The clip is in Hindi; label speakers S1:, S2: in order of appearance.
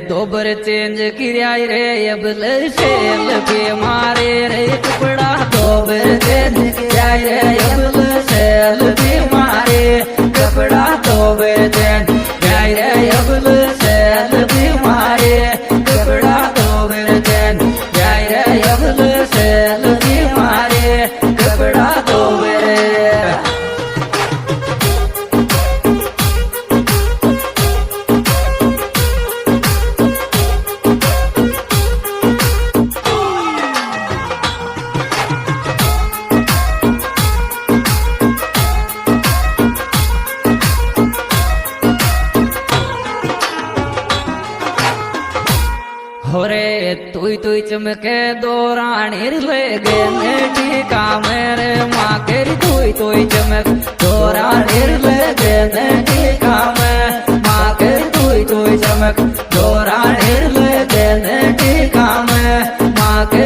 S1: दोबर चेंज किया रे अबल सेल पे मारे रे कपड़ा दोबर चेंज किया रे अबल सेल पे मारे कपड़ा दोबर चेंज किया रे अबल सेल पे मारे कपड़ा दोबर चेंज किया रे अबल सेल पे मारे कपड़ा दोबर होरे तुई चमके दोरानी ले गे नेटी कामेरे माँ के तुई चमक दोरानी ले गे नेटी कामे माँ के तुई चमक दोरानी ले गे नेटी कामे माँ के